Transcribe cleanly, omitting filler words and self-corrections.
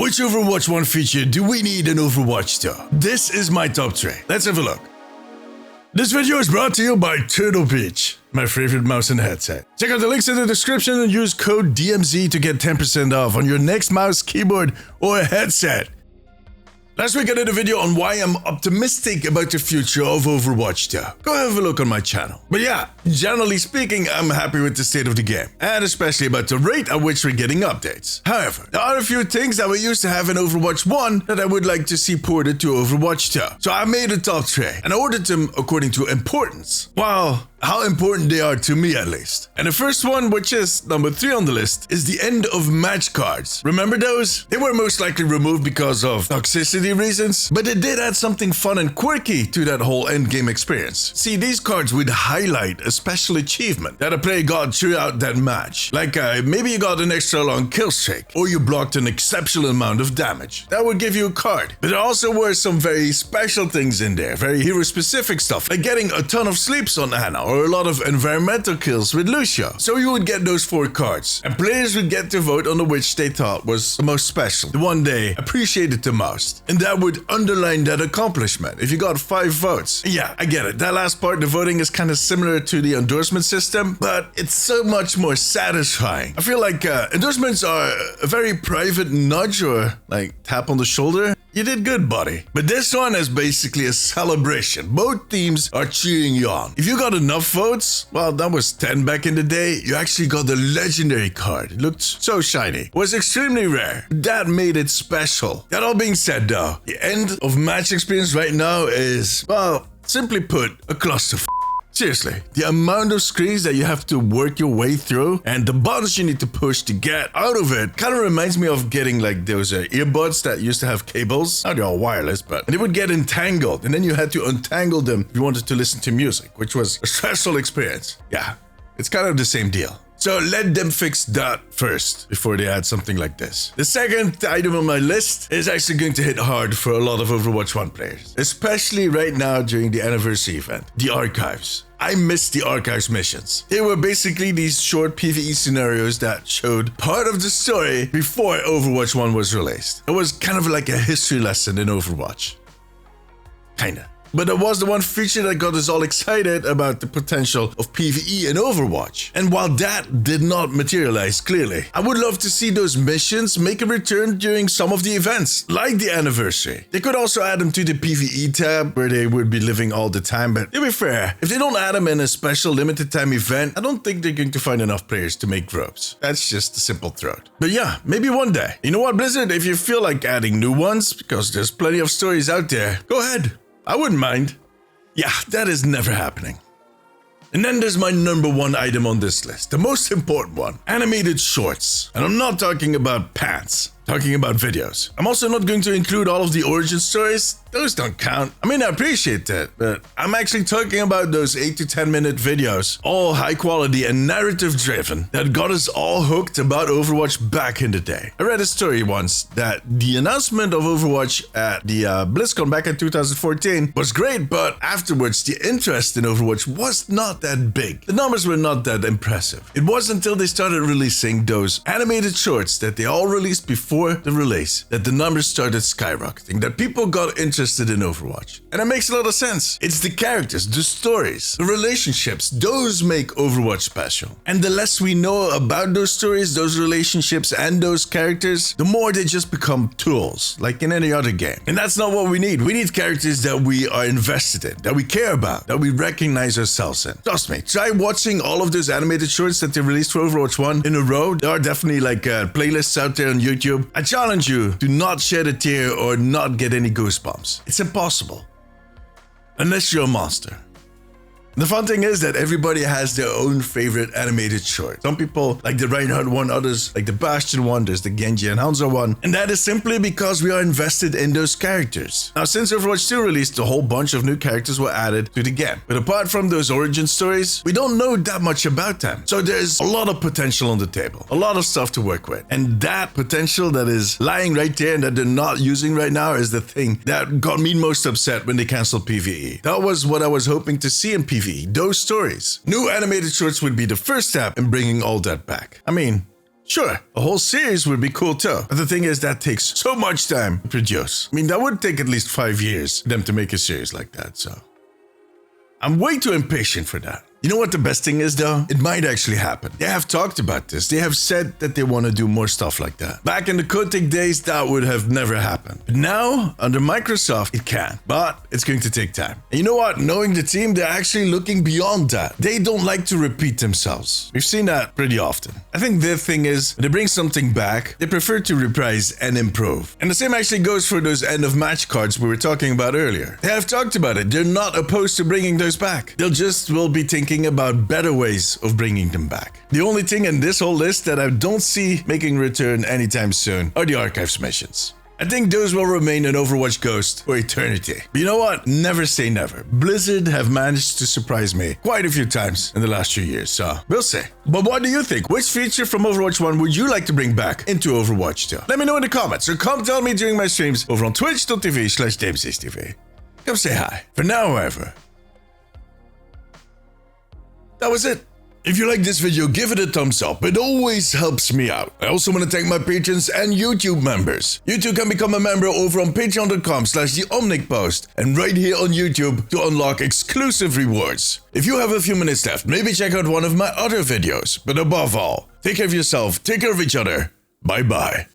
Which Overwatch 1 feature do we need in Overwatch 2? This is my top 3. Let's have a look. This video is brought to you by Turtle Beach, my favorite mouse and headset. Check out the links in the description and use code DMZ to get 10% off on your next mouse, keyboard, or headset. Last week I did a video on why I'm optimistic about the future of Overwatch 2. Go have a look on my channel. But yeah, generally speaking, I'm happy with the state of the game, and especially about the rate at which we're getting updates. However, there are a few things that we used to have in Overwatch 1 that I would like to see ported to Overwatch 2. So I made a top 3, and I ordered them according to importance. Well, how important they are to me at least. And the first one, which is number 3 on the list, is the end of match cards. Remember those? They were most likely removed because of toxicity reasons, but it did add something fun and quirky to that whole endgame experience. See, these cards would highlight a special achievement that a player got throughout that match. Like maybe you got an extra long kill streak, or you blocked an exceptional amount of damage. That would give you a card. But there also were some very special things in there, very hero specific stuff, like getting a ton of sleeps on Anna, or a lot of environmental kills with Lucio. So you would get those 4 cards, and players would get to vote on the which they thought was the most special, the one they appreciated the most. And that would underline that accomplishment if you got 5 votes. Yeah, I get it. That last part, the voting, is kind of similar to the endorsement system, but it's so much more satisfying. I feel like endorsements are a very private nudge or like tap on the shoulder. You did good, buddy. But this one is basically a celebration. Both teams are cheering you on. If you got enough votes, well, that was 10 back in the day, you actually got the legendary card. It looked so shiny. It was extremely rare. That made it special. That all being said though, the end of match experience right now is, well, simply put, a clusterfuck. Seriously, the amount of screens that you have to work your way through and the buttons you need to push to get out of it kind of reminds me of getting like those earbuds that used to have cables. Now they're all wireless, but they would get entangled and then you had to untangle them if you wanted to listen to music, which was a stressful experience. Yeah, it's kind of the same deal. So let them fix that first before they add something like this. The second item on my list is actually going to hit hard for a lot of Overwatch 1 players, especially right now during the anniversary event, the archives. I missed the archives missions. They were basically these short PvE scenarios that showed part of the story before Overwatch 1 was released. It was kind of like a history lesson in Overwatch. Kinda. But it was the one feature that got us all excited about the potential of PvE in Overwatch. And while that did not materialize clearly, I would love to see those missions make a return during some of the events, like the anniversary. They could also add them to the PvE tab, where they would be living all the time, but to be fair, if they don't add them in a special limited time event, I don't think they're going to find enough players to make ropes. That's just a simple throat. But yeah, maybe one day. You know what, Blizzard? If you feel like adding new ones, because there's plenty of stories out there, go ahead. I wouldn't mind. Yeah, that is never happening. And then there's my number 1 item on this list, the most important one, animated shorts. And I'm not talking about pants, I'm talking about videos. I'm also not going to include all of the origin stories. Those don't count. I mean, I appreciate that, but I'm actually talking about those 8 to 10 minute videos, all high quality and narrative driven, that got us all hooked about Overwatch back in the day. I read a story once that the announcement of Overwatch at the BlizzCon back in 2014 was great, but afterwards the interest in Overwatch was not that big. The numbers were not that impressive. It wasn't until they started releasing those animated shorts that they all released before the release that the numbers started skyrocketing, that people got interested in Overwatch. And it makes a lot of sense. It's the characters, the stories, the relationships, those make Overwatch special. And the less we know about those stories, those relationships, and those characters, the more they just become tools, like in any other game. And that's not what we need. We need characters that we are invested in, that we care about, that we recognize ourselves in. Trust me, try watching all of those animated shorts that they released for Overwatch 1 in a row. There are definitely like playlists out there on YouTube. I challenge you to not shed a tear or not get any goosebumps. It's impossible. Unless you're a monster. The fun thing is that everybody has their own favorite animated short. Some people like the Reinhardt one, others like the Bastion one, there's the Genji and Hanzo one. And that is simply because we are invested in those characters. Now, since Overwatch 2 released, a whole bunch of new characters were added to the game. But apart from those origin stories, we don't know that much about them. So there's a lot of potential on the table, a lot of stuff to work with. And that potential that is lying right there and that they're not using right now is the thing that got me most upset when they canceled PvE. That was what I was hoping to see in PvE, those stories. New animated shorts would be the first step in bringing all that back. I mean, Sure, a whole series would be cool too. But the thing is, that takes so much time to produce. I mean, that would take at least 5 years for them to make a series like that, so. I'm way too impatient for that. You know what the best thing is though? It might actually happen. They have talked about this. They have said that they want to do more stuff like that. Back in the Kotick days, that would have never happened. But now, under Microsoft, it can. But it's going to take time. And you know what? Knowing the team, they're actually looking beyond that. They don't like to repeat themselves. We've seen that pretty often. I think their thing is, when they bring something back, they prefer to reprise and improve. And the same actually goes for those end of match cards we were talking about earlier. They have talked about it. They're not opposed to bringing those back. They'll just will be thinking about better ways of bringing them back. The only thing in this whole list that I don't see making return anytime soon are the archives missions. I think those will remain an Overwatch ghost for eternity. But you know what? Never say never. Blizzard have managed to surprise me quite a few times in the last few years, so we'll see. But what do you think? Which feature from Overwatch 1 would you like to bring back into Overwatch 2? Let me know in the comments, or come tell me during my streams over on twitch.tv/DamesTV. Come say hi. For now, however, that was it. If you like this video, give it a thumbs up. It always helps me out. I also want to thank my patrons and YouTube members. You too can become a member over on patreon.com/theomnicpost and right here on YouTube to unlock exclusive rewards. If you have a few minutes left, maybe check out one of my other videos. But above all, take care of yourself, take care of each other. Bye bye.